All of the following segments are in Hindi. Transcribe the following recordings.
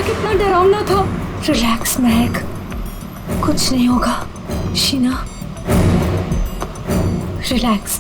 कितना डरावना था। रिलैक्स महक, कुछ नहीं होगा। शीना रिलैक्स।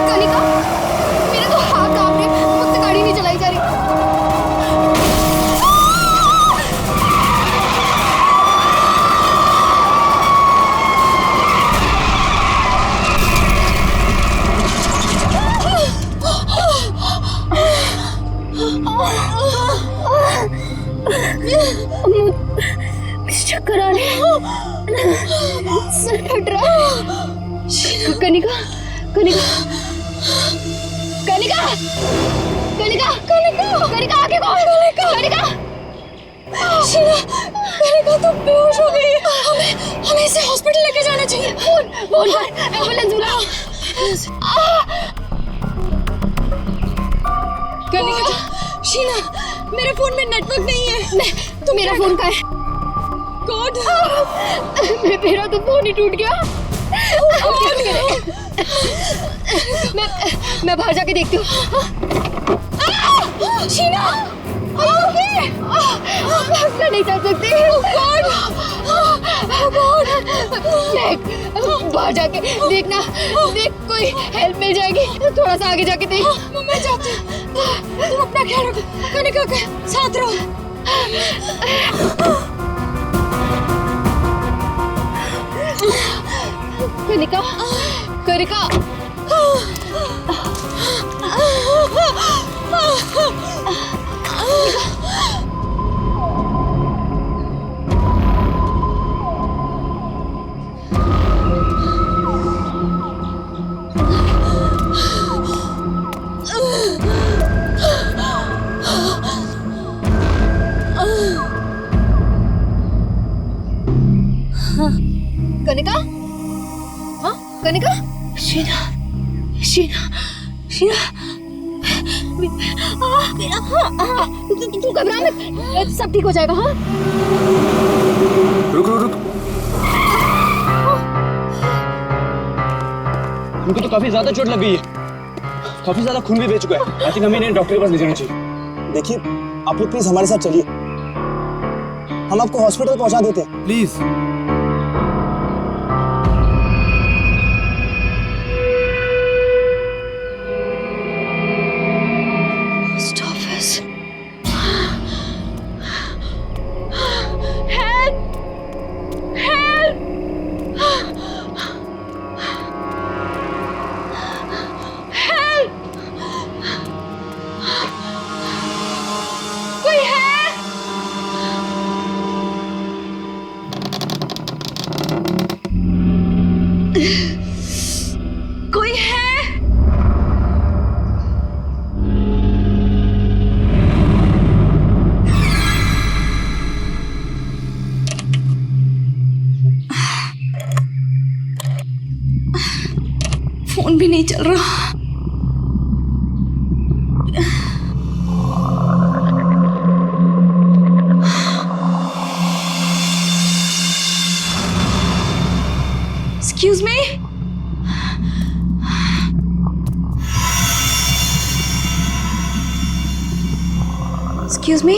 कनिका, मेरे तो हाथ कांप रहे, मुझसे गाड़ी नहीं चलाई जा रही। मुझे चक्कर आ रहे हैं, सर फट रहा है। कनिका, कनिका, कनिका, कनिका, कनिका, कनिका, आगे कौन? कनिका, कनिका तो बेहोश हो गई है। हमें इसे हॉस्पिटल लेके जाना चाहिए। फोन कर, एम्बुलेंस बुलाओ। कनिका, शीना, मेरे फोन में नेटवर्क नहीं है। तो मेरा फोन कहाँ है? कौन? मेरा तो फोन ही टूट गया। मैं बाहर जाके देखती हूँ। शीना, मैं नहीं चल सकती। बाहर जाके देखना, देख कोई हेल्प मिल जाएगी। थोड़ा सा आगे जाके देख। मैं जाती हूँ, तुम अपना ख्याल रखो। कनिका के साथ रहो। कनिका, कनिका, कनिका, हाँ कनिका, शीना, शीना, शीना, तू घबरा मत, सब ठीक हो जाएगा। हाँ रुक रुक रुक, उनको तो काफी ज्यादा चोट लग गई है, काफी ज्यादा खून भी बह चुका है। आई थिंक हमें इन्हें डॉक्टर के पास ले जाना चाहिए। देखिए आप लोग प्लीज हमारे साथ चलिए, हम आपको हॉस्पिटल पहुंचा देते हैं। प्लीज। कोई है? फोन भी नहीं चल रहा। Excuse me? Excuse me?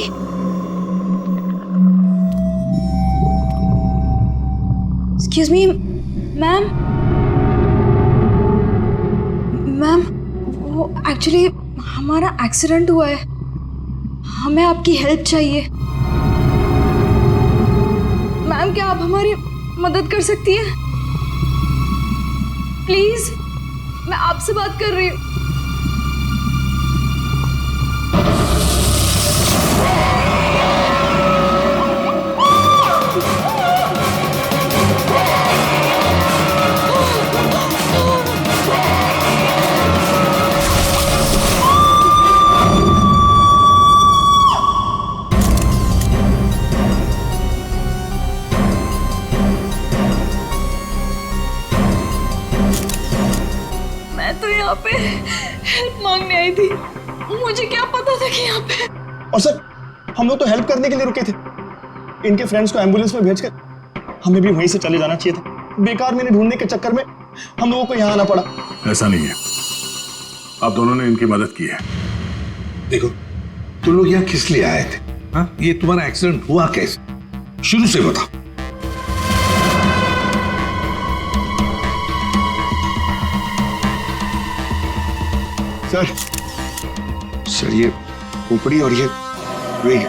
Excuse me, ma'am? Ma'am, वो एक्चुअली हमारा एक्सीडेंट हुआ है, हमें आपकी हेल्प चाहिए। मैम, क्या आप हमारी मदद कर सकती हैं? प्लीज, मैं आपसे बात कर रही हूँ। तो यहाँ पे हेल्प मांगने आई थी, मुझे क्या पता था कि यहाँ पे। और सर हम लोग तो हेल्प करने के लिए रुके थे, इनके फ्रेंड्स को एम्बुलेंस में भेजकर हमें भी वहीं से चले जाना चाहिए था। बेकार मैंने ढूंढने के चक्कर में हम लोगों को यहाँ आना पड़ा। ऐसा नहीं है, आप दोनों ने इनकी मदद की है। देखो तुम लोग यहाँ किस लिए आए थे? हाँ, ये तुम्हारा एक्सीडेंट हुआ कैसे, शुरू से बताओ। सर ये खोपड़ी और ये वेग।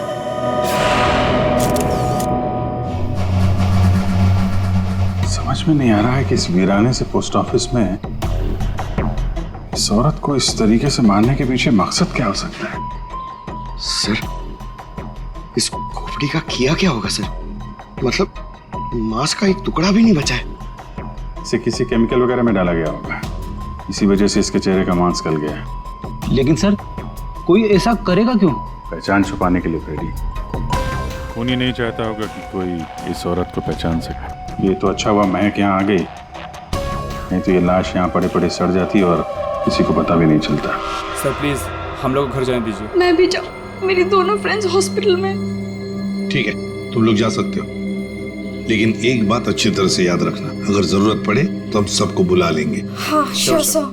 समझ में नहीं आ रहा है कि इस वीराने से पोस्ट ऑफिस में इस औरत को इस तरीके से मारने के पीछे मकसद क्या हो सकता है। सर इस खोपड़ी का किया क्या होगा सर? मतलब मांस का एक टुकड़ा भी नहीं बचा है। इसे किसी केमिकल वगैरह में डाला गया होगा, इसी वजह से इसके चेहरे का मांस गल गया है। लेकिन सर कोई ऐसा करेगा क्यों? पहचान छुपाने के लिए फ्रेडी। खूनी नहीं चाहता होगा कि कोई इस औरत को पहचान सके। ये तो अच्छा हुआ महक यहाँ आ गई, नहीं तो ये लाश यहाँ पड़े पड़े सड़ जाती और किसी को पता भी नहीं चलता। सर प्लीज हम लोग घर जाने दीजिए। मैं भी जाऊँ, मेरी दोनों फ्रेंड्स हॉस्पिटल में। ठीक है तुम लोग जा सकते हो, लेकिन एक बात अच्छी तरह से याद रखना, अगर जरूरत पड़े तो हम सबको बुला लेंगे। हाँ श्योर सर।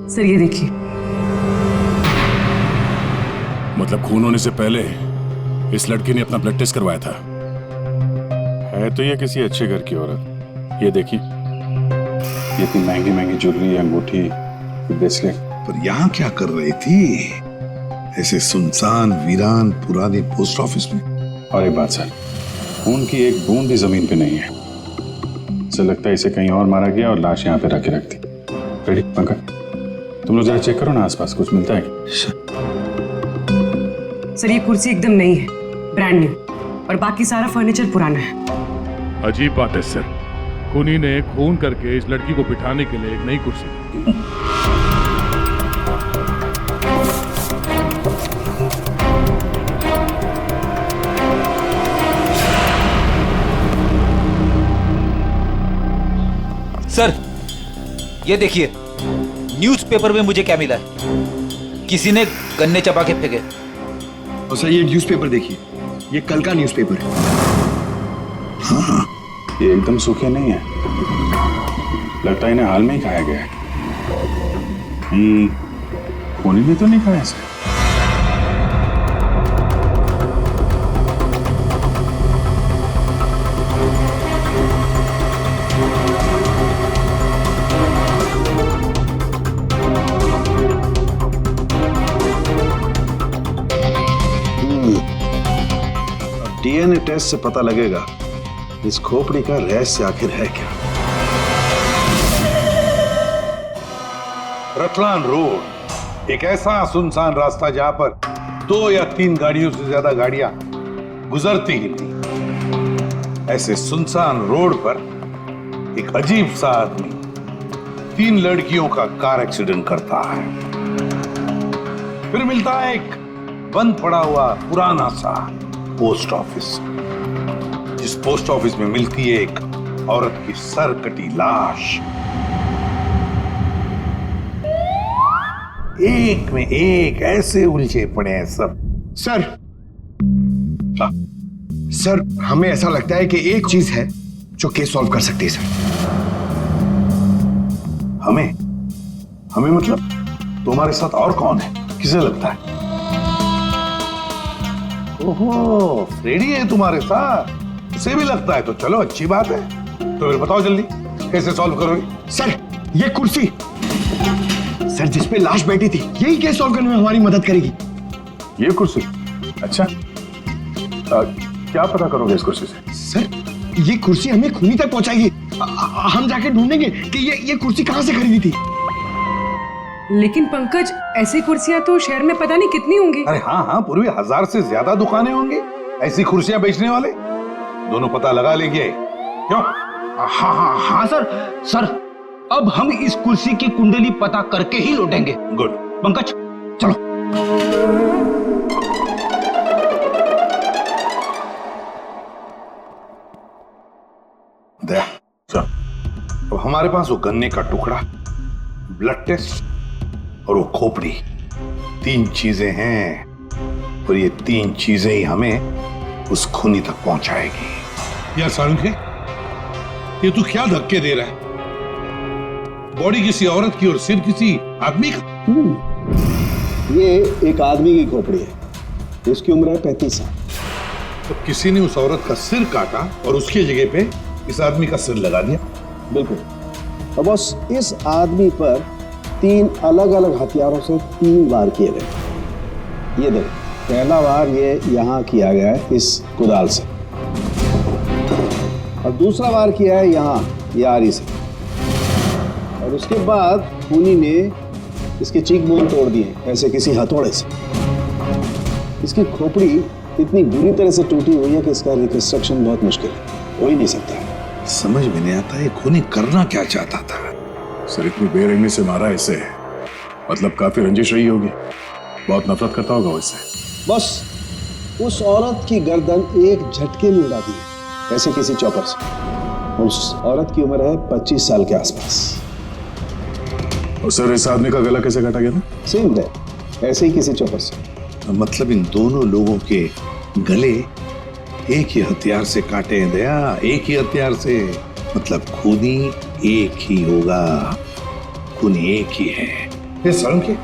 सर ये देखिए, मतलब खून होने से पहले इस लड़की ने अपना ब्लड टेस्ट करवाया था। है तो ये किसी अच्छे घर की औरत। ये देखिए, ये इतनी महंगी महंगी ज्वेलरी, अंगूठी, ब्रेसलेट। पर यहाँ क्या कर रही थी ऐसे सुनसान वीरान पुराने पोस्ट ऑफिस में? और एक बात सर, खून की एक बूंद भी जमीन पे नहीं है। ऐसा लगता है इसे कहीं और मारा गया और लाश यहाँ पे रख दी। रेडी पंकज, तुम लोग जरा चेक करो ना आसपास कुछ मिलता है क्या? सर ये कुर्सी एकदम नई है, ब्रांड न्यू, और बाकी सारा फर्नीचर पुराना है। अजीब बात है सर, खूनी ने खून करके इस लड़की को बिठाने के लिए एक नई कुर्सी। सर ये देखिए, न्यूज़पेपर में मुझे क्या मिला है, किसी ने गन्ने चबा के फेंके। और सर ये न्यूज़पेपर देखिए, ये कल का न्यूज़पेपर है। हाँ, ये एकदम सूखे नहीं है, लगता है इन्हें हाल में ही खाया गया है। खूनी ने तो नहीं खाया इसे। डीएनए टेस्ट से पता लगेगा इस खोपड़ी का रहस्य आखिर है क्या। रतलान रोड एक ऐसा सुनसान रास्ता जहां पर 2 या 3 गाड़ियों से ज्यादा गाड़ियां गुजरती ही नहीं। ऐसे सुनसान रोड पर एक अजीब सा आदमी 3 लड़कियों का कार एक्सीडेंट करता है। फिर मिलता है एक बंद पड़ा हुआ पुराना सा पोस्ट ऑफिस, जिस पोस्ट ऑफिस में मिलती है एक औरत की सर कटी लाश। एक में एक ऐसे उलझे पड़े हैं सब। सर हमें ऐसा लगता है कि एक चीज है जो केस सॉल्व कर सकती है सर। हमें मतलब तुम्हारे साथ और कौन है, किसे लगता है? ओहो, फ्रेडी है तुम्हारे साथ, उसे भी लगता है तो चलो अच्छी बात है। तो फिर बताओ जल्दी कैसे सॉल्व करोगे? सर ये कुर्सी सर जिसपे लाश बैठी थी, यही केस सॉल्व करने में हमारी मदद करेगी। ये कुर्सी? अच्छा, क्या पता करोगे इस कुर्सी से? सर ये कुर्सी हमें खूनी तक पहुंचाएगी। हम जाके ढूंढेंगे कि ये कुर्सी कहां से खरीदी थी। लेकिन पंकज, ऐसी कुर्सियां तो शहर में पता नहीं कितनी होंगी। अरे हाँ, पूरी 1000 से ज्यादा दुकानें होंगी ऐसी कुर्सियां बेचने वाले। दोनों पता लगा लेंगे क्यों? हाँ सर अब हम इस कुर्सी की कुंडली पता करके ही लौटेंगे। गुड पंकज चलो। अब हमारे पास वो गन्ने का टुकड़ा, ब्लड टेस्ट और वो खोपड़ी, 3 चीजें हैं और ये 3 चीजें ही हमें उस खूनी तक पहुंचाएगी। यार सारुंखे, ये तू क्या धक्के दे रहा है? बॉडी किसी औरत की और सिर किसी आदमी का। ये एक आदमी की खोपड़ी है, उसकी उम्र है 35 साल। तो किसी ने उस औरत का सिर काटा और उसकी जगह पे इस आदमी का सिर लगा दिया। बिल्कुल। और बस इस आदमी पर 3 अलग अलग हथियारों से 3 वार किए गए। ये देखो, पहला वार ये यहाँ किया गया है इस कुदाल से, और दूसरा वार किया है यहाँ ये आरी से, और उसके बाद खूनी ने इसके चीक बोन तोड़ दिए ऐसे किसी हथौड़े से। इसकी खोपड़ी इतनी बुरी तरह से टूटी हुई है कि इसका रिकंस्ट्रक्शन बहुत मुश्किल है, हो ही नहीं सकता है। समझ में नहीं आता ये खूनी करना क्या चाहता था। सर इतनी बेरहमी से मारा इसे, मतलब काफी रंजिश रही होगी, बहुत नफरत करता होगा वो इससे। बस उस औरत की गर्दन एक झटके में उड़ा दी ऐसे किसी चौपर से। उस औरत की उम्र है 25 साल के आसपास। और सर इस आदमी का गला कैसे काटा गया था? सेम है, ऐसे ही किसी चौपर से। मतलब इन दोनों लोगों के गले एक ही हथियार से काटे हैं दया, एक ही हथियार से। मतलब खूनी एक ही होगा, खूनी एक ही है। ये सारुंखे,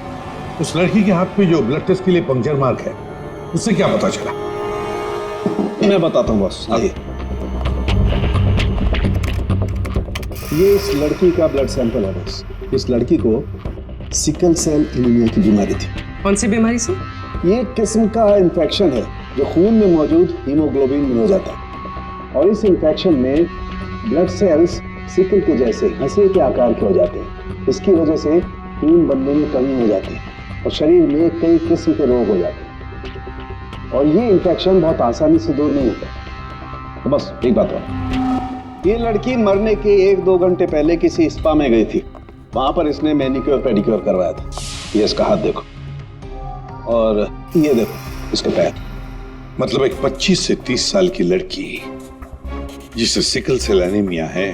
उस लड़की के हाथ पे जो ब्लड टेस्ट के लिए पंक्चर मार्क है, उससे क्या पता चला? मैं बताता हूँ बॉस, आइए। ये इस लड़की का ब्लड सैंपल है बॉस। इस लड़की को सिकल सेल एनीमिया की बीमारी थी। कौन सी बीमारी से? ये एक किस्म का इन्फेक्शन है जो खून में मौजूद हीमोग्लोबिन में हो जाता है, और इस इन्फेक्शन में ब्लड सेल्स सिकल के जैसे हंसी के आकार के हो जाते हैं। इसकी वजह से खून बनने में कमी हो जाती है और शरीर में कई किस्म के रोग हो जाते हैं, और ये इन्फेक्शन बहुत आसानी से दूर नहीं होता। तो बस एक बात और, ये लड़की मरने के 1-2 घंटे पहले किसी स्पा में गई थी। वहां पर इसने मैनिक्योर पेडिक्योर करवाया था। ये इसका हाथ देखो, और ये देखो इसका पैर। मतलब एक 25 से 30 साल की लड़की जिसे सिकल सेल एनीमिया है,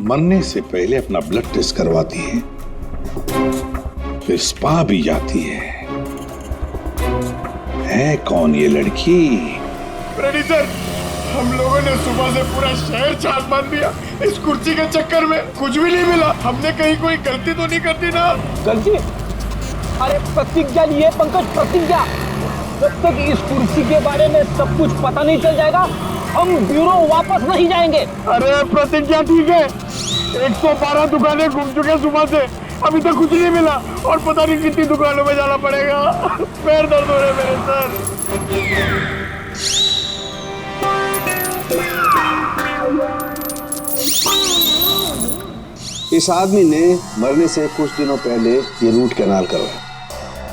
मरने से पहले अपना ब्लड टेस्ट करवाती है, फिर स्पा भी जाती है कौन ये लड़की? रेडी सर, हम लोगों ने सुबह से पूरा शहर छान मान दिया। इस कुर्सी के चक्कर में कुछ भी नहीं मिला। हमने कहीं कोई गलती तो नहीं कर दी ना? गलती? अरे प्रतिज्ञा लिए पंकज, प्रतिज्ञा। जब तक इस कुर्सी के बारे में सब कुछ पता नहीं चल जाएगा, हम ब्यूरो वापस नहीं जाएंगे। अरे प्रतिज्ञा ठीक है, 112 दुकानें घूम चुके सुबह से, अभी तक कुछ नहीं मिला, और पता नहीं कितनी दुकानों में जाना पड़ेगा। पैर दर्द हो रहे मेरे सर। इस आदमी ने मरने से कुछ दिनों पहले ये रूट कैनाल करवाया।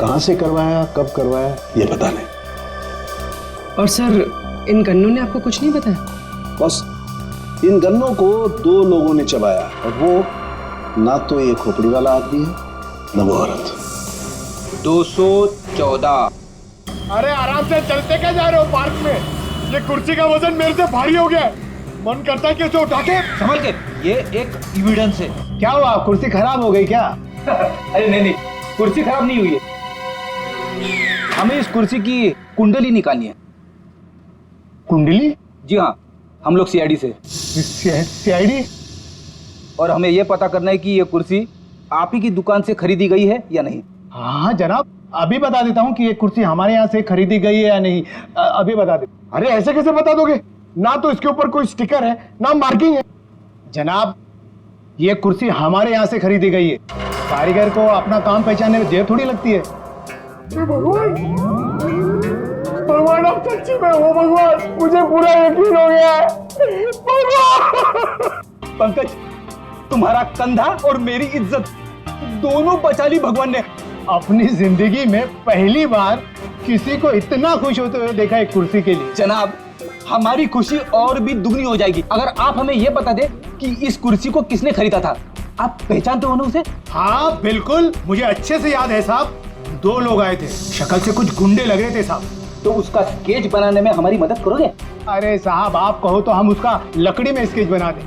कहां से करवाया, कब करवाया, ये पता नहीं। और सर इन गन्नों ने आपको कुछ नहीं बताया? बस इन गन्नों को 2 लोगों ने चबाया, और वो ना तो ये खोपड़ी वाला आदमी है, ना वो औरत। 214। अरे आराम से चलते क्या जा रहे हो पार्क में? ये कुर्सी का वजन मेरे से भारी हो गया, मन करता है कि उसे उठा के। संभल के, ये एक एविडेंस है। क्या हुआ, कुर्सी खराब हो गई क्या? अरे नहीं, कुर्सी खराब नहीं हुई है, हमें इस कुर्सी की कुंडली निकालनी है। कुंडली? जी हाँ, हम लोग सीआईडी से। सीआईडी? और हमें यह पता करना है कि ये कुर्सी आप ही की दुकान से खरीदी गई है या नहीं। हाँ जनाब, अभी बता देता हूँ कि ये कुर्सी हमारे यहाँ से खरीदी गई है या नहीं। अभी बता दे। अरे ऐसे कैसे बता दोगे? ना तो इसके ऊपर कोई स्टिकर है, ना मार्किंग है। जनाब, ये कुर्सी हमारे यहाँ से खरीदी गई है। कारीगर को अपना काम पहचानने में देर थोड़ी लगती है। भगवान, भगवान आप सच्ची में हो भगवान, मुझे पूरा यकीन हो गया है। भगवान! पंकज, तुम्हारा कंधा और मेरी इज्जत दोनों बचा ली भगवान ने। अपनी जिंदगी में पहली बार किसी को इतना खुश होते हुए देखा एक कुर्सी के लिए। जनाब, हमारी खुशी और भी दुगनी हो जाएगी अगर आप हमें यह बता दे कि इस कुर्सी को किसने खरीदा था। आप पहचानते हो ना उसे? हाँ बिल्कुल, मुझे अच्छे से याद है साहब। 2 लोग आए थे, शक्ल से कुछ गुंडे लग रहे थे साहब। तो उसका स्केच बनाने में हमारी मदद करोगे? अरे साहब, आप कहो तो हम उसका लकड़ी में स्केच बना दें।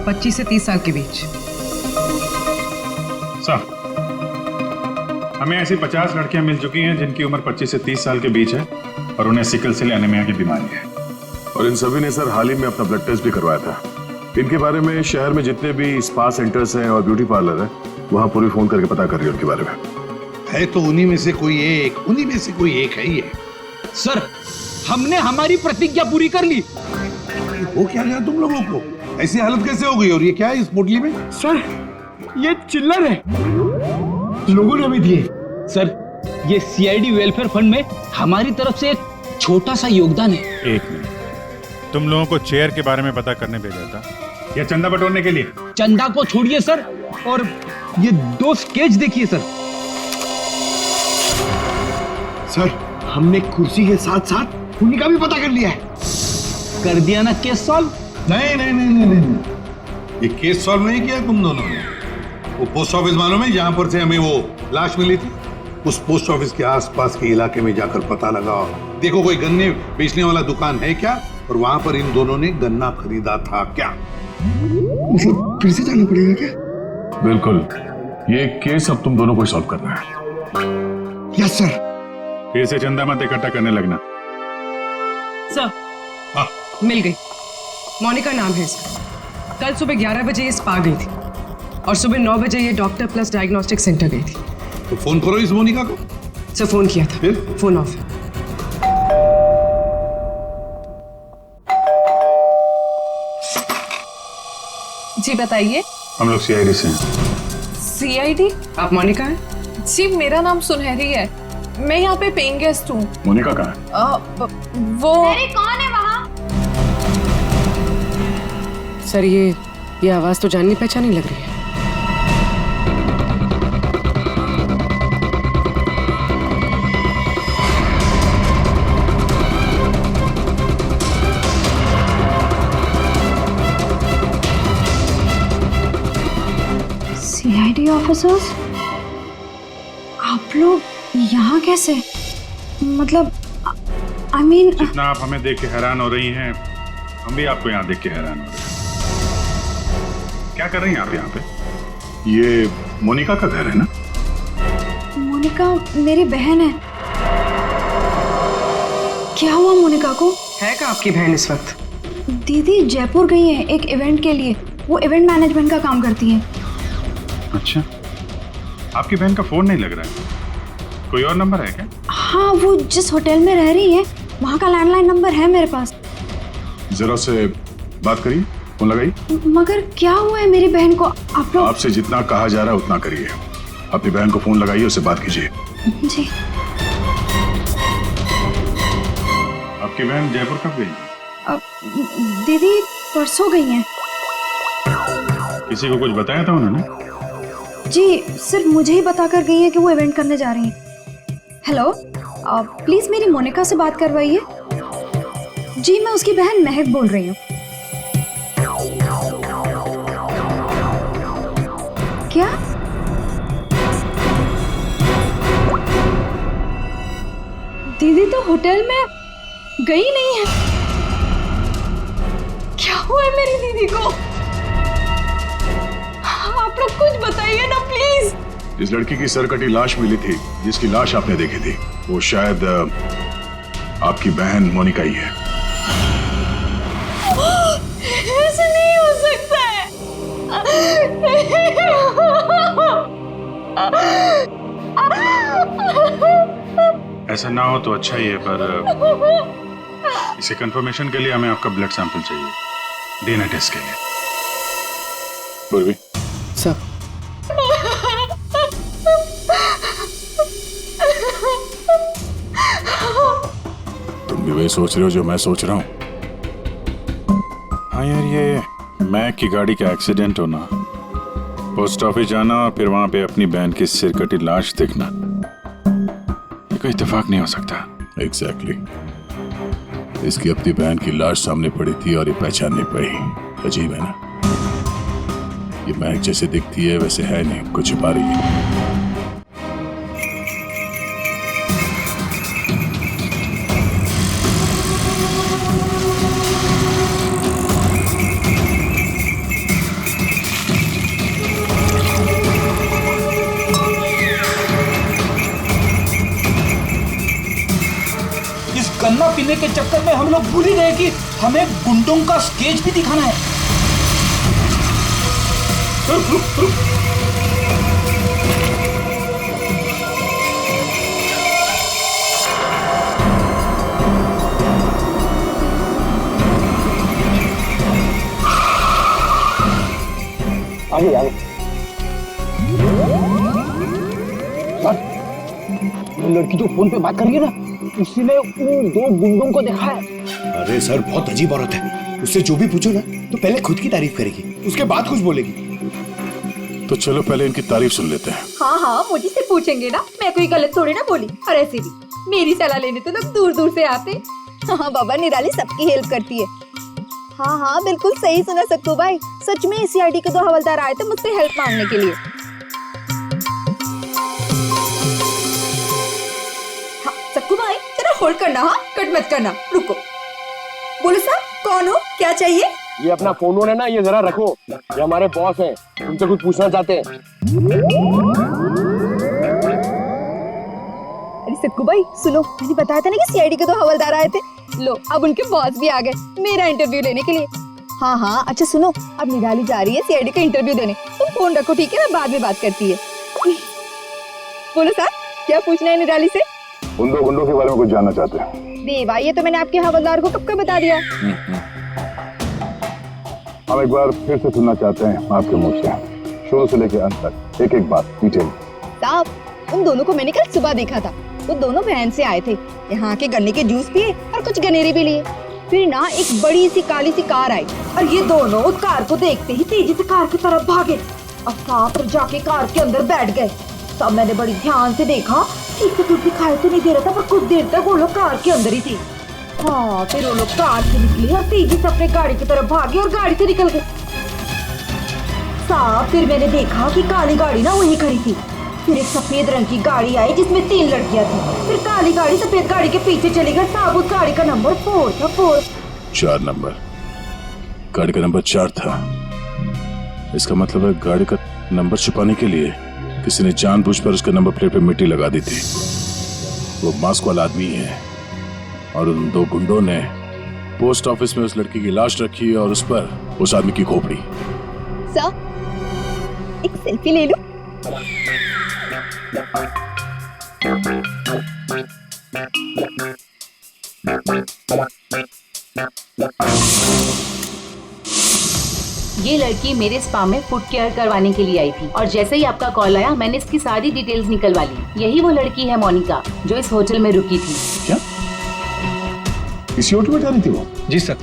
25 से 30 साल के बीच। सर, हमें ऐसी 50 लड़कियां मिल चुकी हैं जिनकी उम्र 25 से 30 साल के बीच है और उन्हें सिकल सेल एनीमिया की बीमारी है। और इन सभी ने सर हाल ही में अपना ब्लड टेस्ट भी करवाया था। इनके बारे में शहर में जितने भी स्पा सेंटर्स हैं और ब्यूटी पार्लर है, वहां पूरी फोन करके पता कर रही है उनके बारे में। है तो उन्हीं में से कोई एक है ये। सर, हमने हमारी प्रतिज्ञा पूरी कर ली। वो क्या गया तुम लोगों को? ऐसी हालत कैसे हो गई? और ये क्या है इस पोटली में? सर, ये चिल्लर है, लोगों ने भी दिए। सर, ये सीआईडी वेलफेयर फंड में हमारी तरफ से एक छोटा सा योगदान है। एक मिनट, तुम लोगों को चेयर के बारे में पता करने भेजा था या चंदा बटोरने के लिए? चंदा को छोड़िए सर, और ये 2 स्केच देखिए सर। सर, हमने कुर्सी के साथ साथ उन्हीं का भी पता कर लिया है। कर दिया ना केस सॉल्व? नहीं, ये केस सॉल्व नहीं किया तुम दोनों ने। वो पोस्ट ऑफिस मालूम है जहां पर से हमें वो लाश मिली थी? उस पोस्ट ऑफिस के आसपास के इलाके में जाकर पता लगाओ, देखो कोई गन्ने बेचने वाला दुकान है क्या, और वहां पर इन दोनों ने गन्ना खरीदा था क्या? मतलब फिर से जाना पड़ेगा क्या? बिल्कुल, ये केस अब तुम दोनों को सॉल्व करना है। Yes sir. फिर से चंदा मत इकट्ठा करने लगना। सर, मिल गई। मोनिका नाम है इसका। कल सुबह 11 बजे ये स्पा गई थी और सुबह 9 बजे ये डॉक्टर प्लस डायग्नोस्टिक सेंटर गई थी। तो फोन करो इस मोनिका को। सर, फोन किया था, फिर? फोन ऑफ है। जी बताइए। हम लोग सीआईडी से हैं। सीआईडी? आप मोनिका हैं? जी, मेरा नाम सुनहरी है। मैं यहाँ पे पेइंग गेस्ट हूँ। मोनिका कहाँ है? वो कौन है वहाँ? सर, ये आवाज तो जाननी पहचानी लग रही है। सीआईडी ऑफिसर्स, आप लोग यहाँ कैसे? मतलब आई मीन जितना आप हमें देख के हैरान हो रही हैं, हम भी आपको यहाँ देख के हैरान हो रहे हैं। क्या कर रही हैं आप यहाँ पे? ये मोनिका का घर है ना? मोनिका मेरी बहन है। क्या हुआ मोनिका को? है का आपकी बहन इस वक्त? दीदी जयपुर गई है एक इवेंट के लिए। वो इवेंट मैनेजमेंट का काम करती है। अच्छा, आपकी बहन का फोन नहीं लग रहा है। कोई और नंबर है क्या? हाँ, वो जिस होटल में रह रही है वहाँ का लैंडलाइन नंबर है मेरे पास। जरा से बात करिए, फोन लगाइए। मगर क्या हुआ है मेरी बहन को? आप लोग आपसे जितना कहा जा रहा है उतना करिए। अपनी बहन को फोन लगाइए, उससे बात कीजिए। जी। आपकी बहन जयपुर कब गई? दीदी परसों गई हैं। किसी को कुछ बताया था उन्होंने? जी, सिर्फ मुझे ही बताकर गई है कि वो इवेंट करने जा रही हैं। हेलो, प्लीज मेरी मोनिका से बात करवाइए। जी, मैं उसकी बहन महक बोल रही हूँ। क्या? दीदी तो होटल में गई नहीं है। क्या हुआ है मेरी दीदी को? आप लोग कुछ बताइए ना प्लीज। जिस लड़की की सरकटी लाश मिली थी, जिसकी लाश आपने देखी थी, वो शायद आपकी बहन मोनिका ही है। ऐसा नहीं हो सकता है। ऐसा ना हो तो अच्छा ही है, पर इसे कंफर्मेशन के लिए हमें आपका ब्लड सैंपल चाहिए डीएनए टेस्ट के लिए। पूर्वी सर, तुम भी वही सोच रहे हो जो मैं सोच रहा हूँ? हाँ यार, ये मैक की गाड़ी का एक्सीडेंट होना, पोस्ट ऑफिस जाना और फिर वहां पे अपनी बहन की सिरकटी लाश देखना, ये कोई इत्तेफाक नहीं हो सकता। एग्जैक्टली। इसकी अपनी बहन की लाश सामने पड़ी थी और ये पहचान नहीं पाई। अजीब है ना? ये मैक जैसे दिखती है वैसे है नहीं, कुछ छुपा रही है। खाना पीने के चक्कर में हम लोग भूल ही गए कि हमें गुंडों का स्केच भी दिखाना है। आगे आगे। लड़की जो फोन पे बात कर रही है ना, उसी ने उन 2 गुंडों को देखा है। अरे सर, बहुत अजीब औरत है। उससे जो भी पूछो ना तो पहले खुद की तारीफ करेगी, उसके बाद कुछ बोलेगी। तो चलो पहले इनकी तारीफ सुन लेते हैं। हाँ हाँ, मुझे से पूछेंगे ना, मैं कोई गलत थोड़ी ना बोली। और ऐसे भी मेरी सलाह लेने तो लोग दूर दूर से आते। हाँ बाबा, निराली सबकी हेल्प करती है। हाँ हाँ, बिल्कुल सही सुना सक्कू भाई। सच में सीआईडी के 2 हवलदार आए थे मुझसे हेल्प मांगने के लिए। हाँ सक्कू भाई, जरा होल्ड करना, हाँ कट मत करना, रुको। बोलो साहब, कौन हो, क्या चाहिए? ये अपना फोन है ना, ये जरा रखो। ये हमारे बॉस हैं, तुमसे कुछ पूछना चाहते हैं। अरे सक्कू भाई सुनो, मैंने बताया था ना कि सीआईडी के 2 हवलदार आए थे। लो, अब उनके बॉस भी आ गए मेरा इंटरव्यू लेने के लिए। हाँ हाँ, अच्छा सुनो, अब निराली जा रही है सीआईडी का इंटरव्यू देने। तुम फोन रखो, ठीक है? मैं बाद में बात करती है। बोलो साहब, क्या पूछना है निराली से? उन 2 गुंडों के बारे में कुछ जानना चाहते हैं। देवा, ये तो मैंने आपके हवलदार को कब का बता दिया। हम एक बार फिर से सुनना चाहते हैं आपके मुंह से, शुरू से लेकर अंत तक एक एक बात डिटेल। साहब, उन दोनों को मैंने कल सुबह देखा था। वो दोनों बहन से आए थे, यहाँ के गन्ने के जूस पिए और कुछ गनेरे भी लिए। फिर ना एक बड़ी सी काली सी कार आई और ये दोनों उस कार को देखते ही तेजी से कार की तरफ भागे और साथ जाके कार के अंदर बैठ गए। तब मैंने बड़ी ध्यान से देखा, ठीक से कुछ दिखाई तो नहीं दे रहा था, पर कुछ देर तक वो लोग कार के अंदर ही थे। हाँ, फिर वो लोग कार से निकले और तेजी से अपने गाड़ी की तरफ भागे और गाड़ी से निकल गए। साहब, फिर मैंने देखा कि काली गाड़ी ना वहीं खड़ी थी। फिर एक सफेद रंग की गाड़ी आई जिसमें 3 लड़कियां थी। फिर काली गाड़ी सफेद गाड़ी के पीछे चली गई। साहब, उस गाड़ी का नंबर 4 था। 4 नंबर, गाड़ी का नंबर 4 था। इसका मतलब है गाड़ी का नंबर छुपाने के लिए किसी ने जानबूझकर उसके नंबर प्लेट पे मिट्टी लगा दी थी। वो मास्क वाला आदमी है और उन 2 गुंडों ने पोस्ट ऑफिस में उस लड़की की लाश रखी और उस पर उस आदमी की खोपड़ी। सर, एक सेल्फी ले लो। ये लड़की मेरे स्पा में फुट केयर करवाने के लिए आई थी और जैसे ही आपका कॉल आया मैंने इसकी सारी डिटेल्स निकलवा ली। यही वो लड़की है मोनिका जो इस होटल में रुकी थी। क्या इसी होटल में जा रही थी वो? जी सर,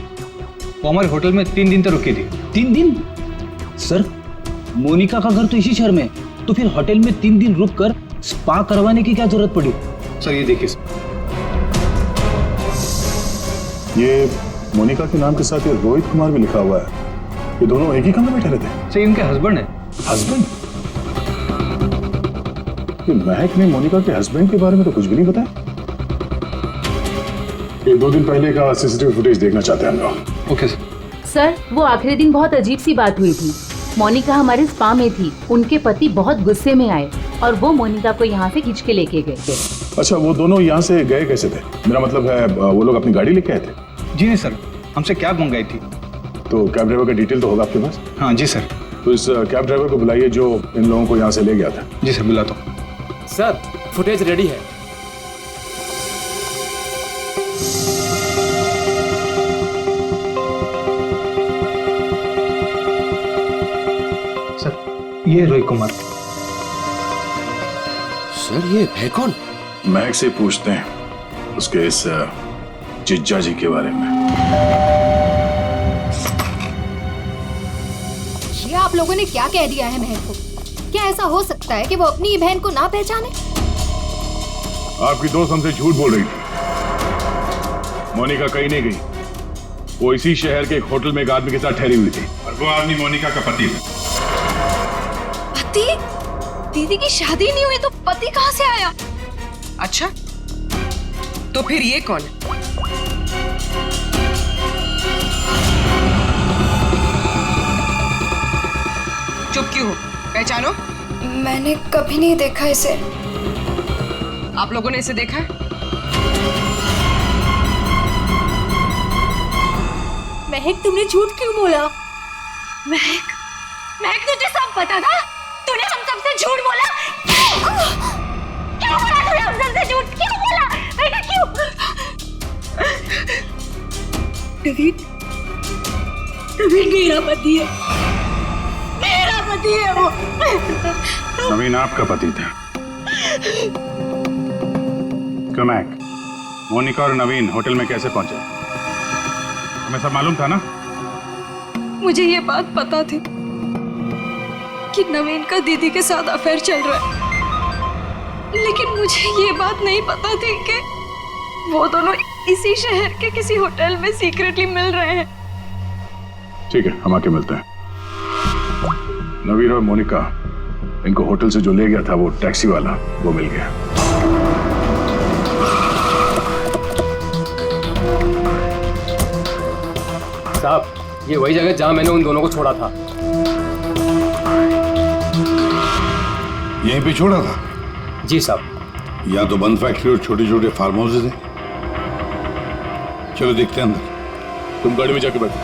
वो हमारे होटल में 3 दिन तक रुकी थी। 3 दिन? सर, मोनिका का घर तो इसी शहर में है, तो फिर होटल में 3 दिन रुककर स्पा करवाने की क्या जरूरत पड़ी? सर ये देखिए, ये मोनिका के नाम के साथ ये रोहित कुमार भी लिखा हुआ है। ये दोनों एक ही कमरे में ठहरे थे? सर इनके हस्बैंड है। हस्बैंड? ये महक ने मोनिका के हस्बैंड के बारे में तो कुछ भी नहीं बताया। ये 2 दिन पहले का सीसीटीवी फुटेज देखना चाहते हैं हम लोग। Okay sir. सर, वो आखिरी दिन बहुत अजीब सी बात हुई थी। मोनिका हमारे स्पा में थी, उनके पति बहुत गुस्से में आए और वो मोनिका को यहाँ से खींच के लेके गए थे। अच्छा, वो दोनों यहाँ से गए कैसे थे? मेरा मतलब है वो लोग अपनी गाड़ी लेके आए थे? जी नहीं सर, हमसे कैब मंगाई थी। तो कैब ड्राइवर का डिटेल तो होगा आपके पास? हाँ जी सर। तो इस कैब ड्राइवर को बुलाइए जो इन लोगों को यहाँ से ले गया था। जी सर, बुलाता हूँ। सर, फुटेज रेडी है। सर, ये रोहित कुमार। सर, ये है कौन? महक से पूछते हैं उसके इस जिज्जा जी के बारे में। ये आप लोगों ने क्या कह दिया है महक को? क्या ऐसा हो सकता है कि वो अपनी बहन को ना पहचाने? आपकी दोस्त हमसे झूठ बोल रही थी। मोनिका कहीं नहीं गई, वो इसी शहर के एक होटल में एक आदमी के साथ ठहरी हुई थी और वो आदमी मोनिका का पति है। पति? दीदी की शादी नहीं हुई तो पति कहाँ से आया? अच्छा, तो फिर ये कौन है? चुप क्यों हो? पहचानो। मैंने कभी नहीं देखा इसे। आप लोगों ने इसे देखा है? महक तुमने झूठ क्यों बोला? महक, महक तुझे सब पता था? तूने हम सबसे झूठ बोला? क्यों बोला तूने हम सबसे झूठ? क्यों बोला? बेटा क्यों? नवीन, नवीन मेरा पति है, मेरा पति है वो। नवीन आपका पति था। कमैक, मोनिका और नवीन होटल में कैसे पहुंचे? हमें सब मालूम था ना? मुझे ये बात पता थी कि नवीन का दीदी के साथ अफेयर चल रहा है, लेकिन मुझे ये बात नहीं पता थी कि वो दोनों इसी शहर के किसी होटल में सीक्रेटली मिल रहे हैं। ठीक है, हम आके मिलते हैं। नवीन और मोनिका, इनको होटल से जो ले गया था वो टैक्सी वाला, वो मिल गया। साहब, ये वही जगह जहां मैंने उन दोनों को छोड़ा था। यहीं पे छोड़ा था? जी साहब। या तो बंद फैक्ट्री और छोटे छोटे फार्म हाउसेज हैं। चलो देखते हैं अंदर। तुम गाड़ी में जाके बैठो।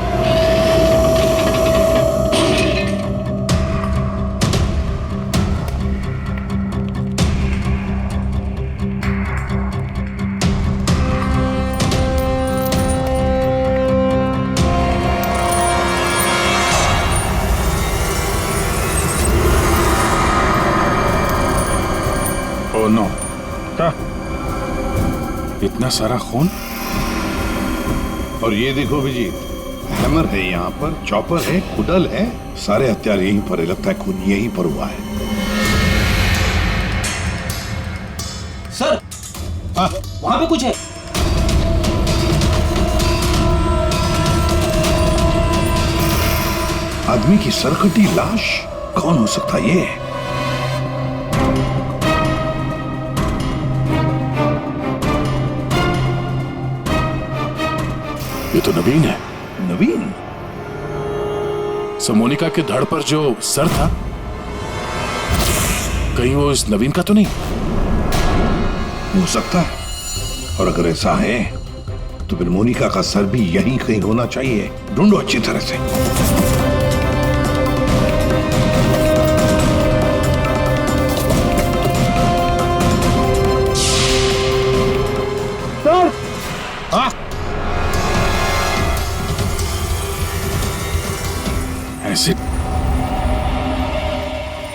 ओह नो, क्या? इतना सारा खून? और ये देखो विजीत, हैमर है यहाँ पर, चॉपर है, कुडल है, सारे हथियार यहीं पर है। लगता है खून यहीं पर हुआ है। सर, वहां पे कुछ है। आदमी की सरकटी लाश? कौन हो सकता है ये? ये तो नवीन है। नवीन? मोनिका के धड़ पर जो सर था, कहीं वो इस नवीन का तो नहीं? हो सकता है। और अगर ऐसा है तो फिर मोनिका का सर भी यहीं कहीं होना चाहिए। ढूंढो अच्छी तरह से। सर, हाँ? एसिड?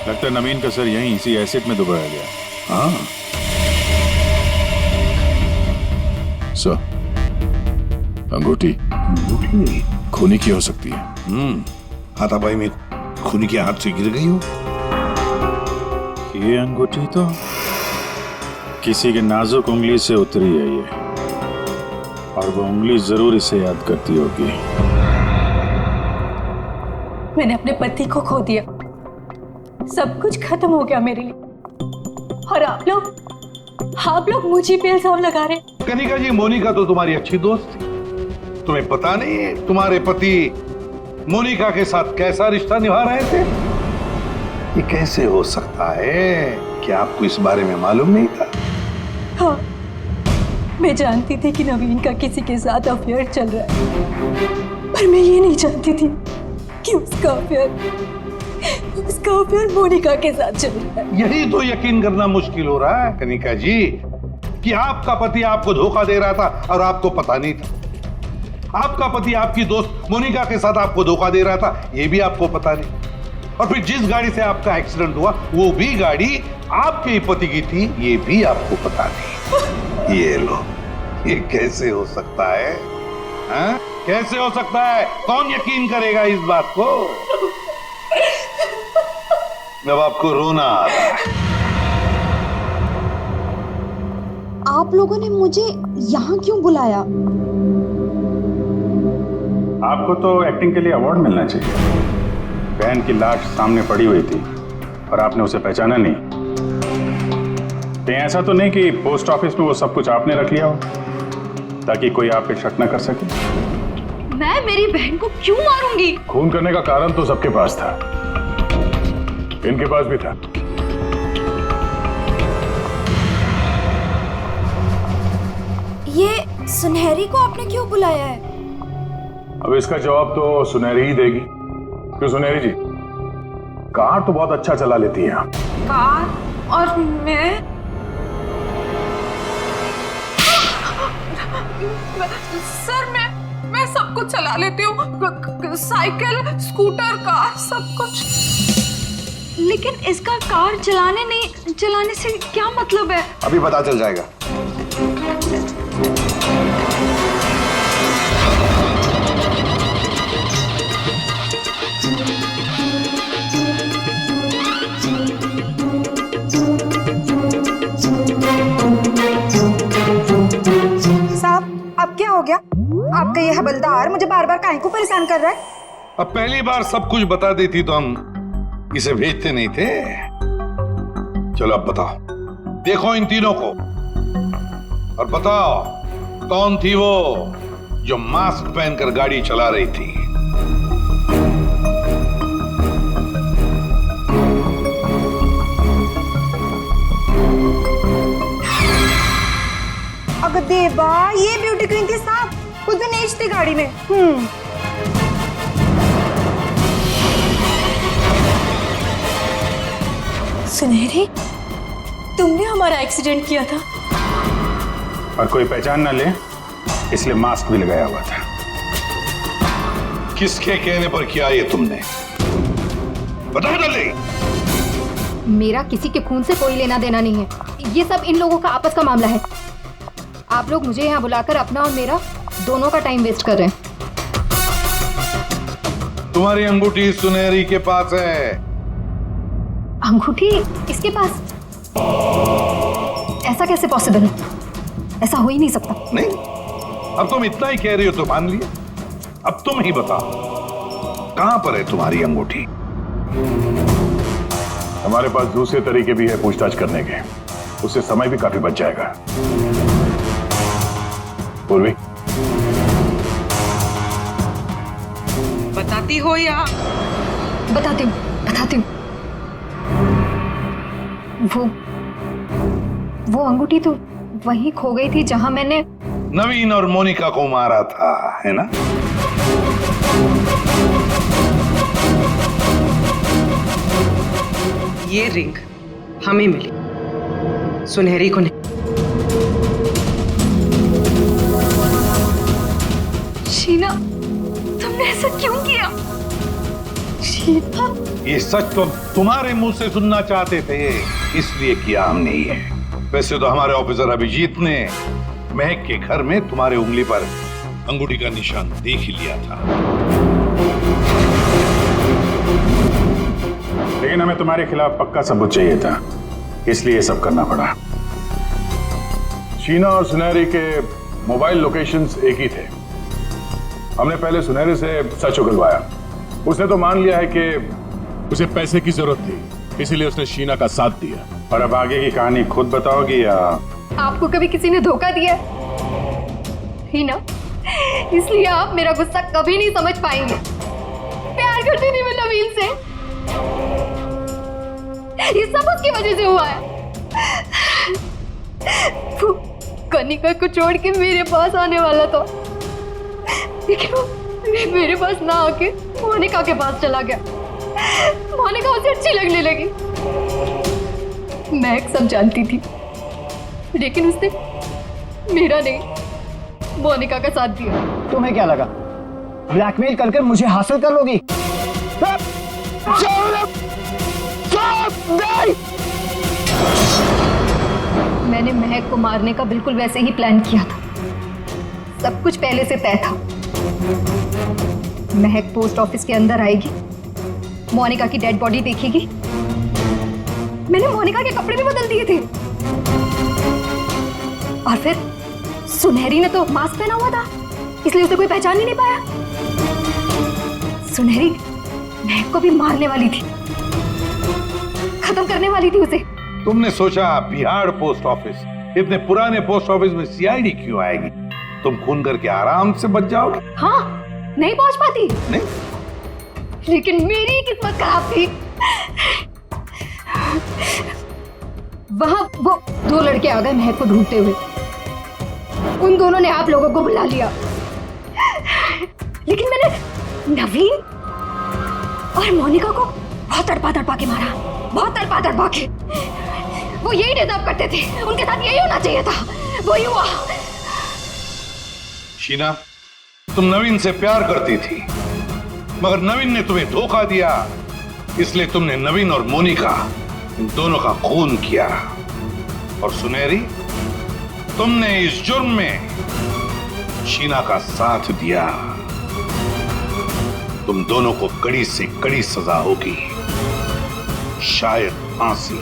लगता है नवीन का सर यहीं इसी एसिड में डुबाया गया। हाँ। सर, अंगूठी खूनी की हो सकती है। हाथापाई में खूनी के हाथ से गिर गई हो। ये अंगूठी तो किसी के नाजुक उंगली से उतरी है ये, और वो उंगली जरूर इसे याद करती होगी। मैंने अपने पति को खो दिया, सब कुछ खत्म हो गया मेरे लिए, और आप लोग मुझे पे इल्जाम लगा रहे। कनिका जी, मोनिका तो तुम्हारी अच्छी दोस्त थी। तुम्हें पता नहीं है तुम्हारे पति मोनिका के साथ कैसा रिश्ता निभा रहे थे? ये कैसे हो सकता है? क्या आपको इस बारे में मालूम नहीं था? हाँ, मैं जानती थी कि नवीन का किसी के साथ अफेयर चल रहा है, पर मैं ये नहीं जानती थी कि उसका अफेयर मोनिका के साथ चल रहा है। यही तो यकीन करना मुश्किल हो रहा है कनिका जी, कि आपका पति आपको धोखा दे रहा था और आपको पता नहीं था। आपका पति आपकी दोस्त मोनिका के साथ आपको धोखा दे रहा था, ये भी आपको पता नहीं। और फिर जिस गाड़ी से आपका एक्सीडेंट हुआ वो भी गाड़ी आपके ही पति की थी, ये भी आपको पता नहीं। ये लो, ये कैसे हो सकता है? हाँ? कैसे हो सकता है? कौन यकीन करेगा इस बात को? जब आपको रोना आ रहा है। आप लोगों ने मुझे यहाँ क्यों बुलाया? आपको तो एक्टिंग के लिए अवार्ड मिलना चाहिए। बहन की लाश सामने पड़ी हुई थी और आपने उसे पहचाना नहीं। कहीं ऐसा तो नहीं कि पोस्ट ऑफिस में वो सब कुछ आपने रख लिया हो ताकि कोई आप पे शक न कर सके? मैं मेरी बहन को क्यों मारूंगी? खून करने का कारण तो सबके पास था, इनके पास भी था। ये सुनहरी को आपने क्यों बुलाया है? अब इसका जवाब तो सुनहरी ही देगी। क्यों सुनहरी जी, कार तो बहुत अच्छा चला लेती है आप। कार और मैं सर मैं सब कुछ चला लेती हूँ, साइकिल, स्कूटर, कार, सब कुछ। लेकिन इसका कार चलाने से क्या मतलब है? अभी पता चल जाएगा। साहब, अब क्या हो गया? आपका ये हवलदार मुझे बार बार काहे को परेशान कर रहा है? अब पहली बार सब कुछ बता देती तो हम इसे भेजते नहीं थे। चलो अब बताओ, देखो इन तीनों को और बताओ कौन थी वो जो मास्क पहनकर गाड़ी चला रही थी। अगर देवा, ये ब्यूटी क्वीन थी साहब, खुद भी नेच थी गाड़ी में। सुनहरी, तुमने हमारा एक्सीडेंट किया था। और कोई पहचान ना ले इसलिए मास्क भी लगाया हुआ था। किसके कहने पर किया ये तुमने? बताओ जल्दी। मेरा किसी के खून से कोई लेना देना नहीं है। ये सब इन लोगों का आपस का मामला है। आप लोग मुझे यहाँ बुलाकर अपना और मेरा दोनों का टाइम वेस्ट कर रहे हैं। तुम्हारी अंगूठी सुनहरी के पास है। अंगूठी इसके पास? ऐसा कैसे पॉसिबल है? ऐसा हो ही नहीं सकता। नहीं, अब तुम इतना ही कह रही हो तो मान लिया। अब तुम ही बताओ, कहां पर है तुम्हारी अंगूठी? हमारे पास दूसरे तरीके भी है पूछताछ करने के, उससे समय भी काफी बच जाएगा। पूर्वी, बताती हो या? बताती हूँ। वो अंगूठी तो वहीं खो गई थी जहां मैंने नवीन और मोनिका को मारा था, है ना? ये रिंग हमें मिली, सुनहरी को नहीं। शीना, तुमने ऐसा क्यों किया? शीना, ये सच तो तुम्हारे मुंह से सुनना चाहते थे, इसलिए किया हमने ये। वैसे तो हमारे ऑफिसर अभिजीत ने महक के घर में तुम्हारे उंगली पर अंगूठी का निशान देख ही लिया था। लेकिन हमें तुम्हारे खिलाफ पक्का सबूत चाहिए था, इसलिए ये सब करना पड़ा। शीना और सुनहरी के मोबाइल लोकेशंस एक ही थे। हमने पहले सुनहरी से सच उगलवाया। उसने तो मान लिया है कि उसे पैसे की जरूरत थी, इसीलिए उसने शीना का साथ दिया। और अब आगे की कहानी खुद बताओगी या? आपको कभी किसी ने धोखा दिया ही ना, इसलिए आप मेरा गुस्सा कभी नहीं समझ पाएंगे। प्यार करती थी मैं नवीन से, ये सब उसकी वजह से हुआ है। वो कनिका को छोड़ के मेरे पास आने वाला था, लेकिन वो मेरे पास ना आके मोनिका के पास चला गया। मोनिका उसे अच्छी लगने लगी। मैं सब जानती थी, लेकिन उसने मेरा नहीं, मोनिका का साथ दिया। तुम्हें क्या लगा ब्लैकमेल करके मुझे हासिल कर लोगी? मैंने महक को मारने का बिल्कुल वैसे ही प्लान किया था। सब कुछ पहले से तय था। महक पोस्ट ऑफिस के अंदर आएगी, मोनिका की डेड बॉडी देखेगी। मैंने मोनिका के कपड़े भी बदल दिए थे। और फिर सुनहरी ने तो मास्क पहना हुआ था, इसलिए उसे कोई पहचान ही नहीं पाया। सुनहरी महक को भी मारने वाली थी, खत्म करने वाली थी उसे। तुमने सोचा बिहार पोस्ट ऑफिस, इतने पुराने पोस्ट ऑफिस में सीआईडी क्यों आएगी? तुम खून करके आराम से बच जाओगे। हाँ, नहीं पहुंच पाती। नहीं, लेकिन मेरी किस्मत खराब थी। वहां वो दो लड़के आ गए महक को ढूंढते हुए। उन दोनों ने आप लोगों को बुला लिया, लेकिन मैंने नवीन और मोनिका को बहुत तड़पा के मारा, बहुत तड़पा के। वो यही डिजर्व करते थे, उनके साथ यही होना चाहिए था, वही हुआ। शीना, तुम नवीन से प्यार करती थी, मगर नवीन ने तुम्हें धोखा दिया, इसलिए तुमने नवीन और मोनिका इन दोनों का खून किया। और सुनहरी, तुमने इस जुर्म में शीना का साथ दिया। तुम दोनों को कड़ी से कड़ी सजा होगी, शायद फांसी।